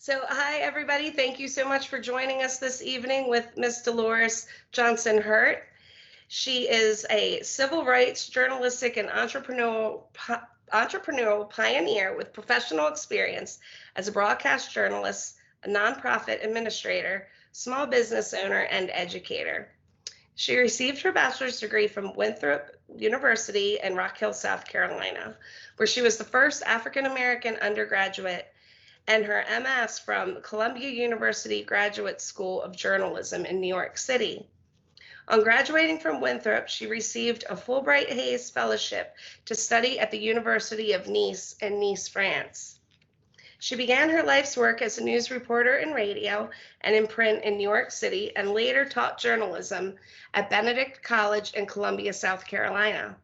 Hi everybody. Thank you so much for joining us this evening with Miss Dolores Johnson Hurt. She is a civil rights, journalistic, and entrepreneurial pioneer with professional experience as a broadcast journalist, a nonprofit administrator, small business owner, and educator. She received her bachelor's degree from Winthrop University in Rock Hill, South Carolina, where she was the first African American undergraduate, and her MS from Columbia University Graduate School of Journalism in New York City. On graduating from Winthrop, she received a Fulbright Hays Fellowship to study at the University of Nice in Nice, France. She began her life's work as a news reporter in radio and in print in New York City, and later taught journalism at Benedict College in Columbia, South Carolina.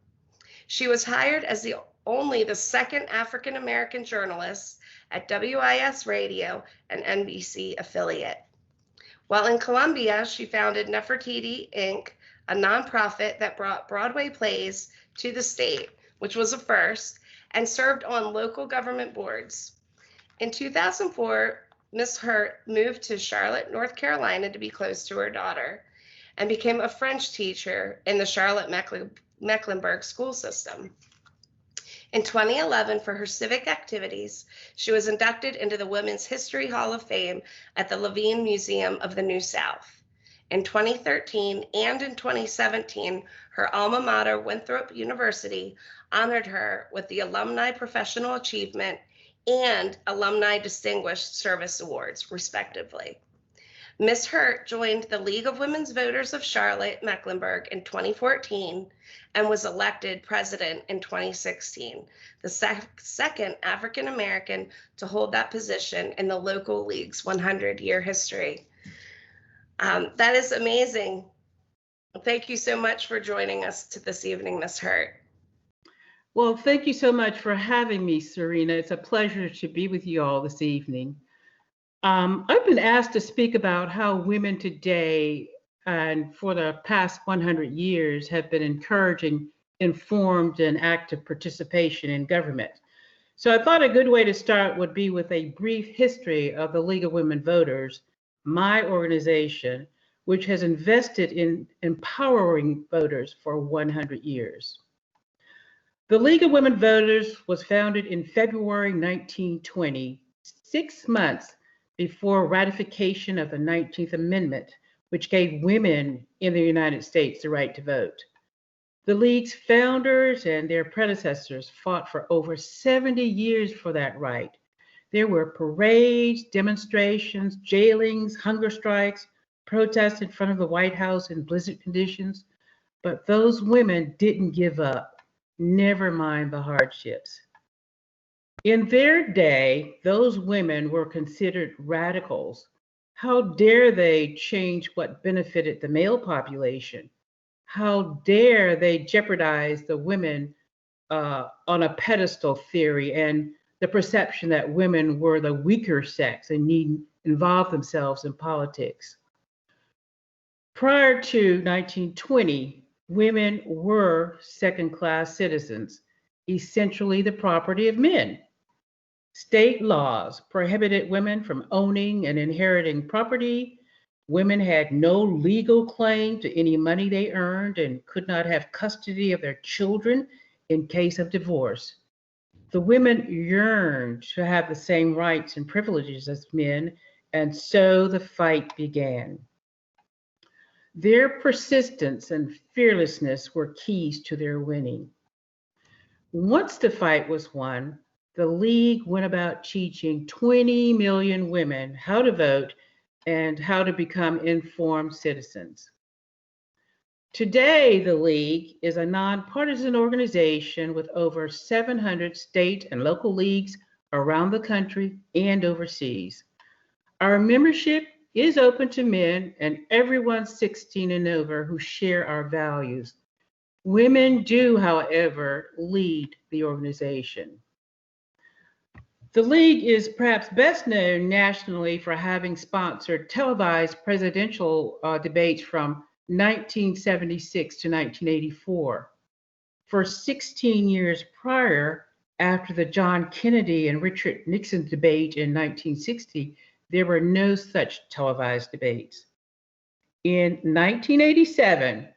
She was hired as only the second African American journalist at WIS Radio, an NBC affiliate. While in Columbia, she founded Nefertiti, Inc., a nonprofit that brought Broadway plays to the state, which was a first, and served on local government boards. In 2004, Ms. Hurt moved to Charlotte, North Carolina to be close to her daughter, and became a French teacher in the Charlotte-Mecklenburg school system. In 2011, for her civic activities, she was inducted into the Women's History Hall of Fame at the Levine Museum of the New South. In 2013 and in 2017, her alma mater, Winthrop University, honored her with the Alumni Professional Achievement and Alumni Distinguished Service Awards, respectively. Ms. Hurt joined the League of Women's Voters of Charlotte-Mecklenburg in 2014 and was elected president in 2016, the second African American to hold that position in the local league's 100-year history. That is amazing. Thank you so much for joining us this evening, Ms. Hurt. Well, thank you so much for having me, Serena. It's a pleasure to be with you all this evening. I've been asked to speak about how women today and for the past 100 years have been encouraging informed and active participation in government. So I thought a good way to start would be with a brief history of the League of Women Voters, my organization, which has invested in empowering voters for 100 years. The League of Women Voters was founded in February 1920, 6 months before ratification of the 19th Amendment, which gave women in the United States the right to vote. The League's founders and their predecessors fought for over 70 years for that right. There were parades, demonstrations, jailings, hunger strikes, protests in front of the White House in blizzard conditions, but those women didn't give up, never mind the hardships. In their day, those women were considered radicals. How dare they change what benefited the male population? How dare they jeopardize the women on a pedestal theory and the perception that women were the weaker sex and needn't involve themselves in politics? Prior to 1920, women were second-class citizens, essentially the property of men. State laws prohibited women from owning and inheriting property. Women had no legal claim to any money they earned and could not have custody of their children in case of divorce. The women yearned to have the same rights and privileges as men, and so the fight began. Their persistence and fearlessness were keys to their winning. Once the fight was won, the League went about teaching 20 million women how to vote and how to become informed citizens. Today, the League is a nonpartisan organization with over 700 state and local leagues around the country and overseas. Our membership is open to men and everyone 16 and over who share our values. Women do, however, lead the organization. The League is perhaps best known nationally for having sponsored televised presidential debates from 1976 to 1984. For 16 years prior, after the John Kennedy and Richard Nixon debate in 1960, there were no such televised debates. In 1987,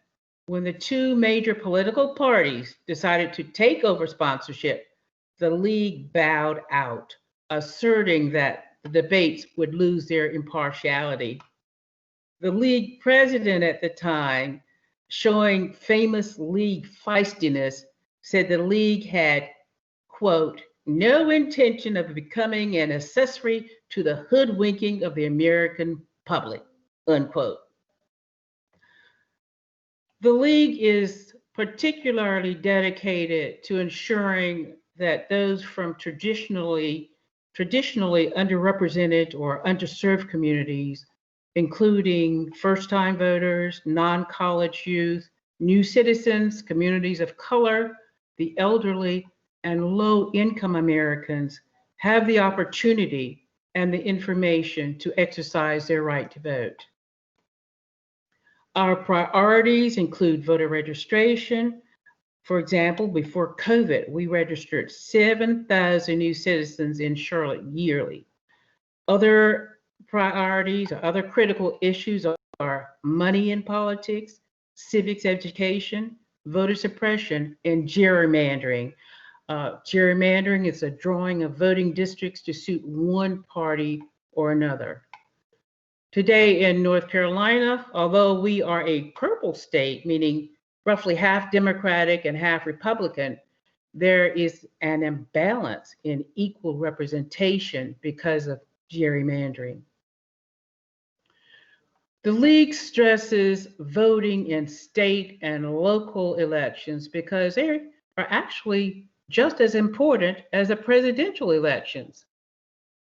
when the two major political parties decided to take over sponsorship, the league bowed out, asserting that the debates would lose their impartiality. The league president at the time, showing famous league feistiness, said the league had, quote, no intention of becoming an accessory to the hoodwinking of the American public, unquote. The league is particularly dedicated to ensuring that those from traditionally underrepresented or underserved communities, including first-time voters, non-college youth, new citizens, communities of color, the elderly, and low-income Americans, have the opportunity and the information to exercise their right to vote. Our priorities include voter registration. For example, before COVID, we registered 7,000 new citizens in Charlotte yearly. Other priorities or other critical issues are money in politics, civics education, voter suppression, and gerrymandering. Gerrymandering is a drawing of voting districts to suit one party or another. Today in North Carolina, although we are a purple state, meaning roughly half Democratic and half Republican, there is an imbalance in equal representation because of gerrymandering. The league stresses voting in state and local elections because they are actually just as important as the presidential elections.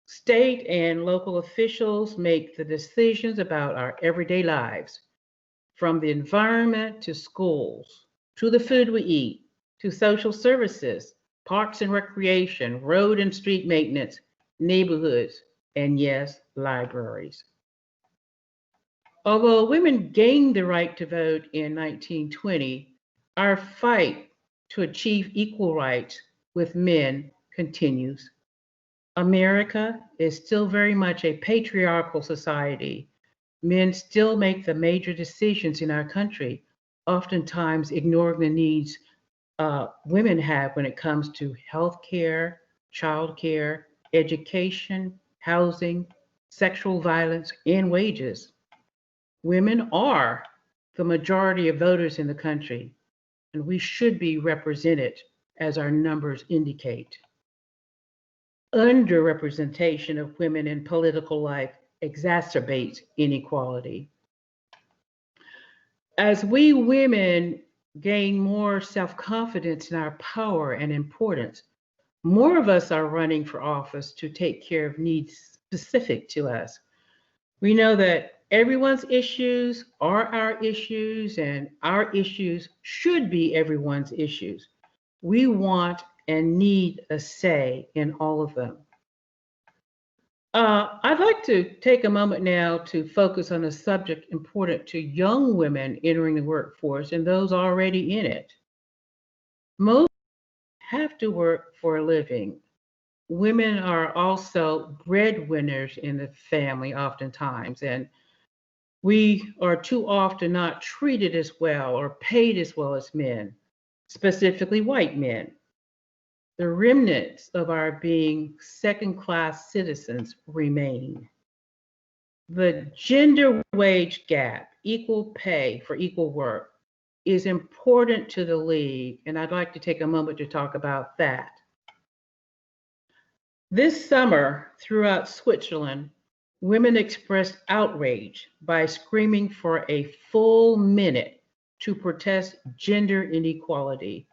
State and local officials make the decisions about our everyday lives, from the environment to schools, to the food we eat, to social services, parks and recreation, road and street maintenance, neighborhoods, and yes, libraries. Although women gained the right to vote in 1920, our fight to achieve equal rights with men continues. America is still very much a patriarchal society. Men still make the major decisions in our country, oftentimes ignoring the needs women have when it comes to health care, child care, education, housing, sexual violence, and wages. Women are the majority of voters in the country, and we should be represented as our numbers indicate. Underrepresentation of women in political life exacerbates inequality. As we women gain more self-confidence in our power and importance, more of us are running for office to take care of needs specific to us. We know that everyone's issues are our issues, and our issues should be everyone's issues. We want and need a say in all of them. I'd like to take a moment now to focus on a subject important to young women entering the workforce and those already in it. Most have to work for a living. Women are also breadwinners in the family oftentimes, and we are too often not treated as well or paid as well as men, specifically white men. The remnants of our being second-class citizens remain. The gender wage gap, equal pay for equal work, is important to the league, and I'd like to take a moment to talk about that. This summer, throughout Switzerland, women expressed outrage by screaming for a full minute to protest gender inequality.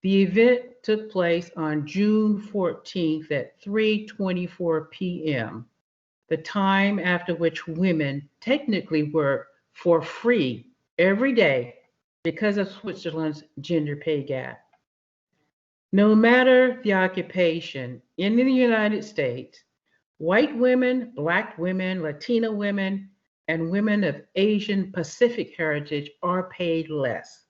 The event took place on June 14th at 3:24 p.m., the time after which women technically work for free every day because of Switzerland's gender pay gap. No matter the occupation in the United States, white women, Black women, Latina women, and women of Asian Pacific heritage are paid less,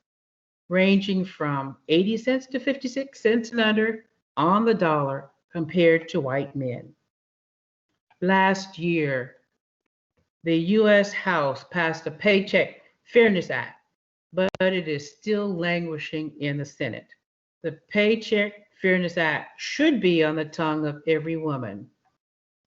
ranging from 80 cents to 56 cents and under on the dollar compared to white men. last year, the U.S. House passed the Paycheck Fairness Act, but it is still languishing in the Senate. The Paycheck Fairness Act should be on the tongue of every woman.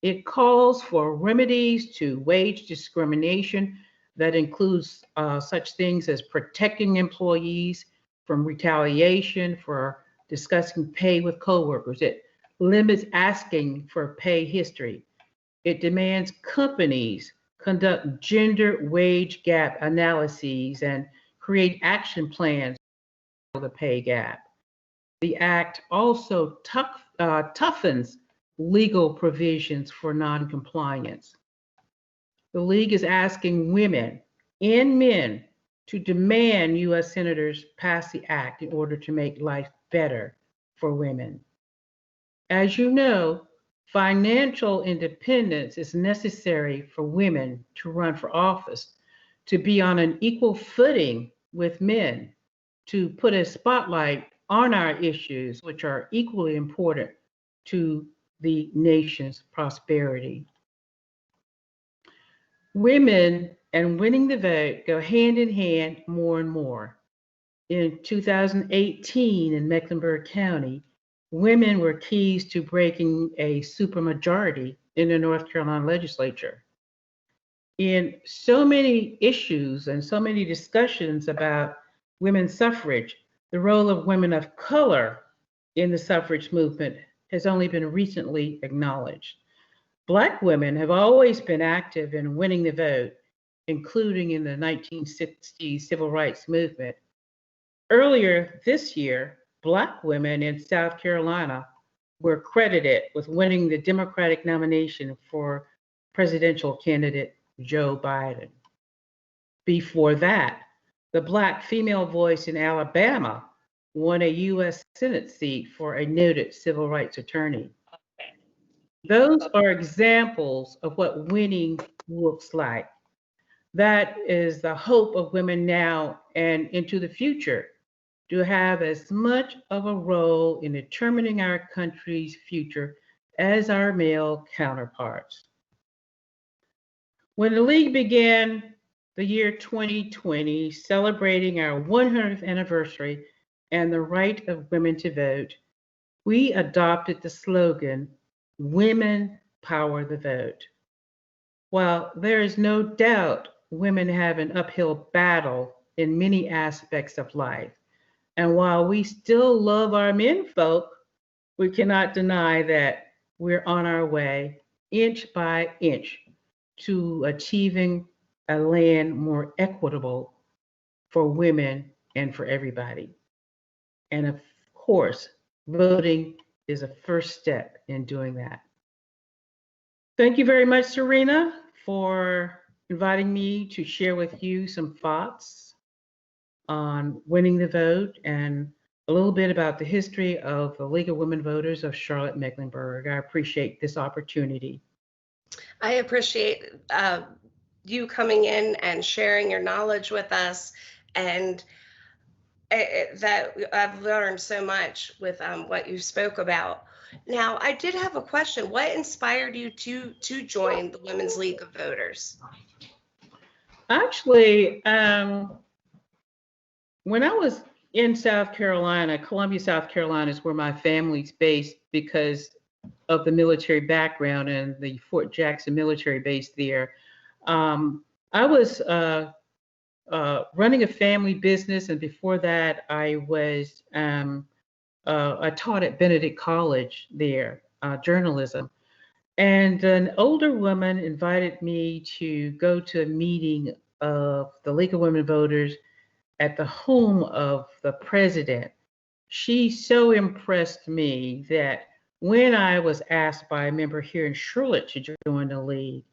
It calls for remedies to wage discrimination that includes such things as protecting employees from retaliation for discussing pay with coworkers. It limits asking for pay history. It demands companies conduct gender wage gap analyses and create action plans for the pay gap. The act also toughens legal provisions for noncompliance. The League is asking women and men to demand U.S. senators pass the act in order to make life better for women. As you know, financial independence is necessary for women to run for office, to be on an equal footing with men, to put a spotlight on our issues, which are equally important to the nation's prosperity. Women and winning the vote go hand in hand more and more. In 2018 in Mecklenburg County, women were keys to breaking a supermajority in the North Carolina legislature. In so many issues and so many discussions about women's suffrage, the role of women of color in the suffrage movement has only been recently acknowledged. Black women have always been active in winning the vote, including in the 1960s civil rights movement. Earlier this year, Black women in South Carolina were credited with winning the Democratic nomination for presidential candidate Joe Biden. Before that, the Black female voice in Alabama won a U.S. Senate seat for a noted civil rights attorney. Those are examples of what winning looks like. That is the hope of women now and into the future, to have as much of a role in determining our country's future as our male counterparts. When the League began the year 2020, celebrating our 100th anniversary and the right of women to vote, we adopted the slogan, "Women Power the Vote." While there is no doubt women have an uphill battle in many aspects of life, and while we still love our men folk, we cannot deny that we're on our way, inch by inch, to achieving a land more equitable for women and for everybody. And of course, voting is a first step in doing that. Thank you very much, Serena, for inviting me to share with you some thoughts on winning the vote and a little bit about the history of the League of Women Voters of Charlotte-Mecklenburg. I appreciate this opportunity. I appreciate you coming in and sharing your knowledge with us, and that I've learned so much with what you spoke about. Now, I did have a question. What inspired you to join the Women's League of Voters? Actually, when I was in South Carolina, Columbia, South Carolina is where my family's based because of the military background and the Fort Jackson military base there. I was running a family business, and before that, I taught at Benedict College there, journalism. And an older woman invited me to go to a meeting of the League of Women Voters at the home of the president. She so impressed me that when I was asked by a member here in Charlotte to join the League,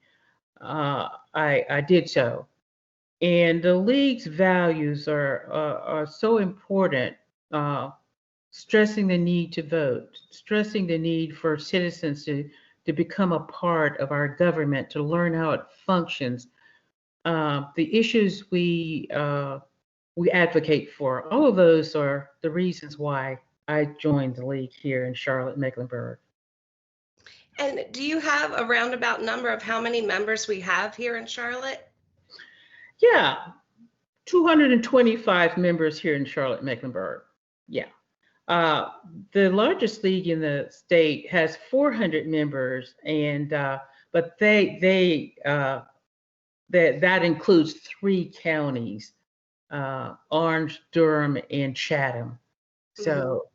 I did so. And the League's values are so important, stressing the need to vote, stressing the need for citizens to become a part of our government, to learn how it functions, the issues we advocate for. All of those are the reasons why I joined the League here in Charlotte-Mecklenburg. And do you have a roundabout number of how many members we have here in Charlotte? Yeah, 225 members here in Charlotte, Mecklenburg. Yeah. Uh, the largest league in the state has 400 members, and but that includes 3 counties, Orange, Durham, and Chatham. So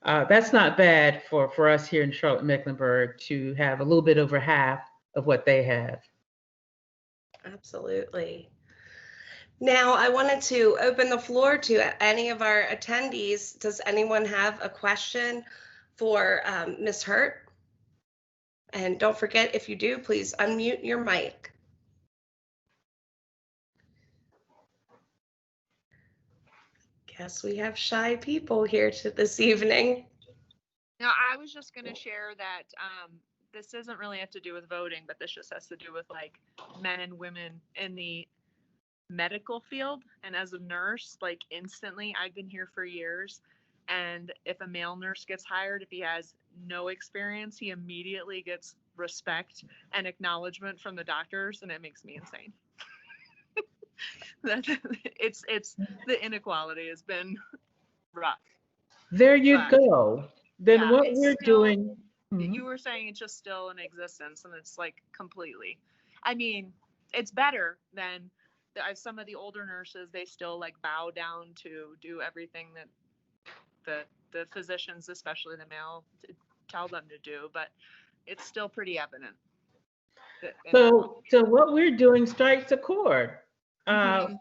that's not bad for us here in Charlotte, Mecklenburg to have a little bit over half of what they have. Absolutely. Now, I wanted to open the floor to any of our attendees. Does anyone have a question for Ms. Hurt? And don't forget, if you do, please unmute your mic. Guess we have shy people here this evening. Now, I was just going to share that this doesn't really have to do with voting, but this just has to do with like men and women in the medical field. And as a nurse, like instantly, I've been here for years. And if a male nurse gets hired, if he has no experience, he immediately gets respect and acknowledgement from the doctors, and it makes me insane. It's the inequality has been rough. There you go. Then yeah, what we're still, doing. You were saying it's just still in existence, and it's like completely. I mean, it's better than some of the older nurses. They still like bow down to do everything that the physicians, especially the male, tell them to do, but it's still pretty evident. So what we're doing strikes a chord.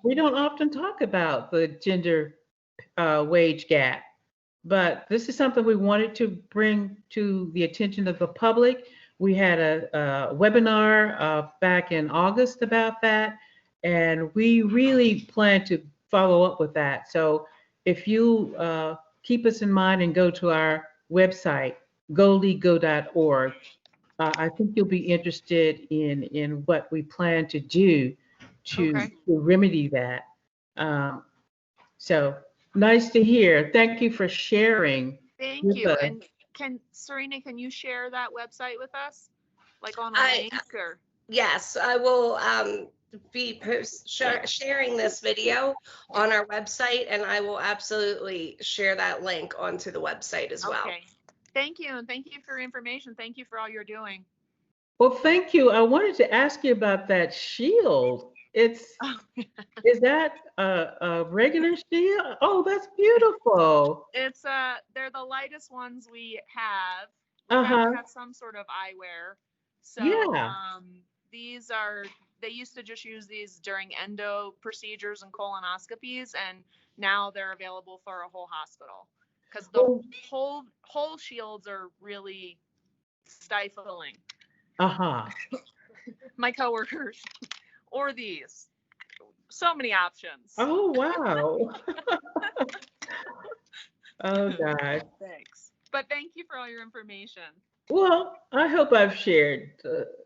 We don't often talk about the gender wage gap, but this is something we wanted to bring to the attention of the public. We had a webinar back in August about that, and we really plan to follow up with that. So if you keep us in mind and go to our website, goldego.org, I think you'll be interested in what we plan to do to remedy that. So nice to hear. Thank you for sharing. Thank you. And Serena, can you share that website with us? Like on a link or? Yes, I will be sharing this video on our website, and I will absolutely share that link onto the website as well. Okay. Thank you. And thank you for information. Thank you for all you're doing. Well, thank you. I wanted to ask you about that shield. Is that a regular shield? Oh, that's beautiful. It's they're the lightest ones we have. We have some sort of eyewear. So these they used to just use these during endo procedures and colonoscopies, and now they're available for a whole hospital because the whole shields are really stifling. My coworkers or these. So many options. Oh, wow. Oh, God. Thanks. But thank you for all your information. Well, I hope I've shared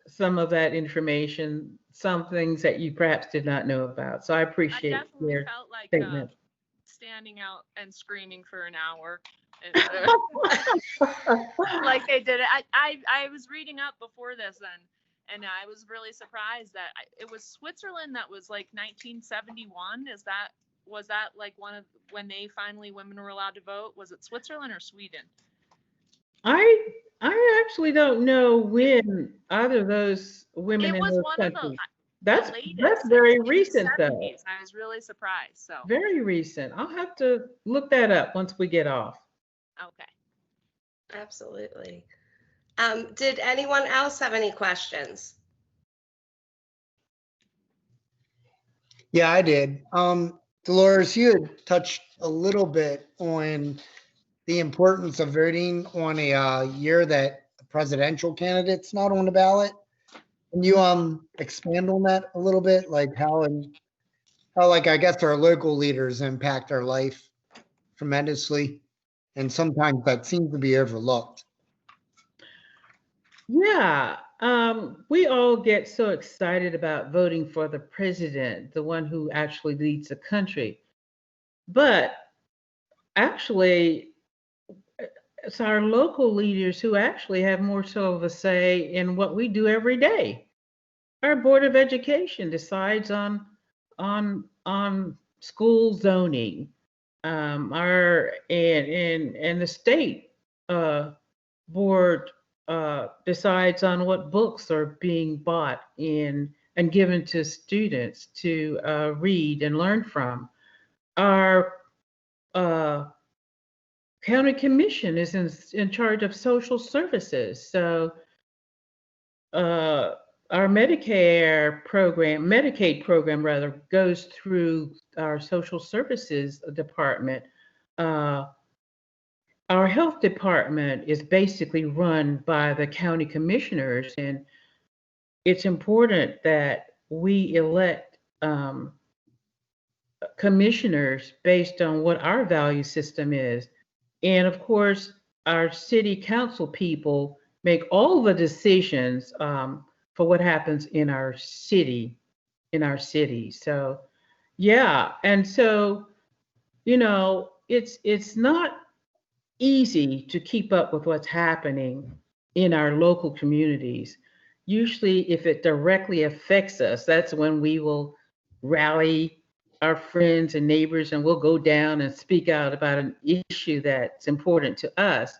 some of that information, some things that you perhaps did not know about. So I appreciate I definitely your felt like statement. Standing out and screaming for an hour. Like they did it. I was reading up before this and I was really surprised that it was Switzerland that was like 1971. Was that like one of when women were allowed to vote? Was it Switzerland or Sweden? I actually don't know when either of those women in those countries. That's very recent though. I was really surprised. So very recent. I'll have to look that up once we get off. Okay. Absolutely. Did anyone else have any questions? Yeah, I did. Dolores, you had touched a little bit on the importance of voting on a year that a presidential candidate's not on the ballot. Can you expand on that a little bit, like how like I guess our local leaders impact our life tremendously, and sometimes that seems to be overlooked. Yeah, we all get so excited about voting for the president, the one who actually leads the country. But actually, it's our local leaders who actually have more so of a say in what we do every day. Our Board of Education decides on school zoning. Our and the state board decides on what books are being bought in and given to students to read and learn from. Our county commission is in charge of social services. So our Medicaid program rather, goes through our social services department. Our health department is basically run by the county commissioners, and it's important that we elect commissioners based on what our value system is. And of course, our city council people make all the decisions for what happens in our city, So, yeah, and so, it's not easy to keep up with what's happening in our local communities. Usually, if it directly affects us, that's when we will rally our friends and neighbors and we'll go down and speak out about an issue that's important to us.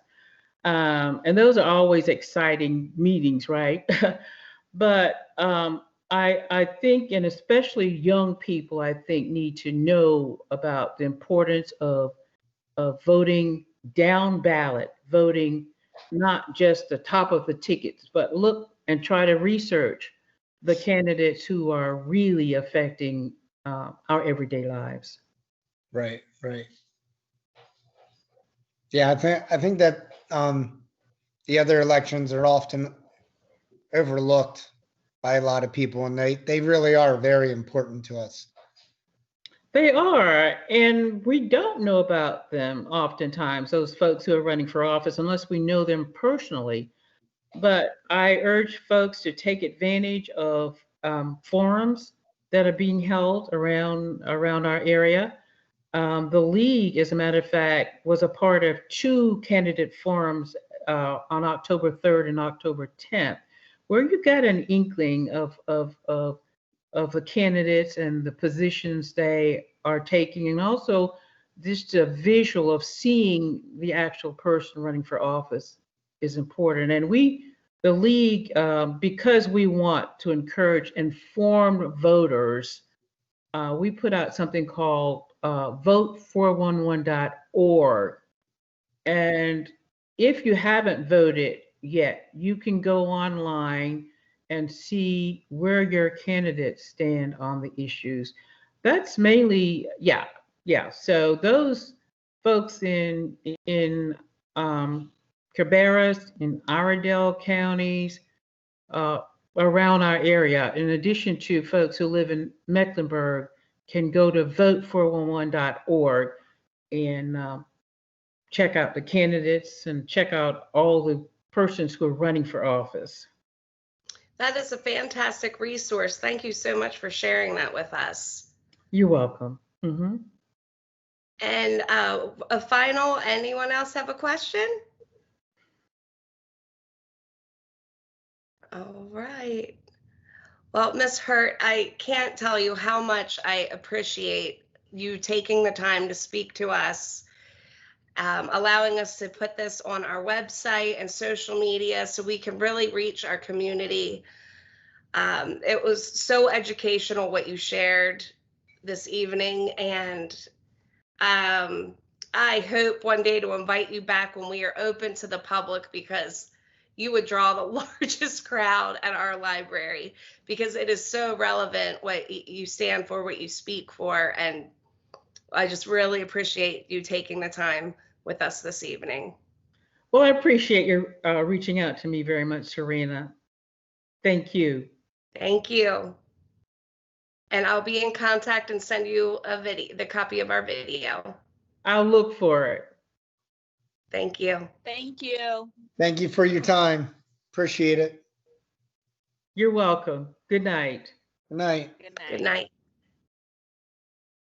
And those are always exciting meetings, right? But I think, and especially young people, I think need to know about the importance of voting down ballot, voting not just the top of the tickets, but look and try to research the candidates who are really affecting our everyday lives. Right. Yeah, I think that the other elections are often overlooked by a lot of people, and they really are very important to us. They are, and we don't know about them oftentimes, those folks who are running for office, unless we know them personally. But I urge folks to take advantage of forums that are being held around our area. The league, as a matter of fact, was a part of 2 candidate forums on October 3rd and October 10th, where you got an inkling of the candidates and the positions they are taking, and also just a visual of seeing the actual person running for office is important. And the league, because we want to encourage informed voters, we put out something called vote411.org. And if you haven't voted yet, you can go online and see where your candidates stand on the issues. That's mainly, yeah. So those folks in Cabarrus, in Iredell counties, around our area, in addition to folks who live in Mecklenburg, can go to vote411.org and check out the candidates and check out all the persons who are running for office. That is a fantastic resource. Thank you so much for sharing that with us. You're welcome. Mm-hmm. And a final, anyone else have a question? All right. Well, Ms. Hurt, I can't tell you how much I appreciate you taking the time to speak to us, allowing us to put this on our website and social media so we can really reach our community. It was so educational what you shared this evening, and I hope one day to invite you back when we are open to the public, because you would draw the largest crowd at our library, because it is so relevant what you stand for, what you speak for, and I just really appreciate you taking the time with us this evening. Well, I appreciate your reaching out to me very much, Serena. Thank you. Thank you. And I'll be in contact and send you the copy of our video. I'll look for it. Thank you. Thank you. Thank you for your time. Appreciate it. You're welcome. Good night. Good night. Good night. Good night.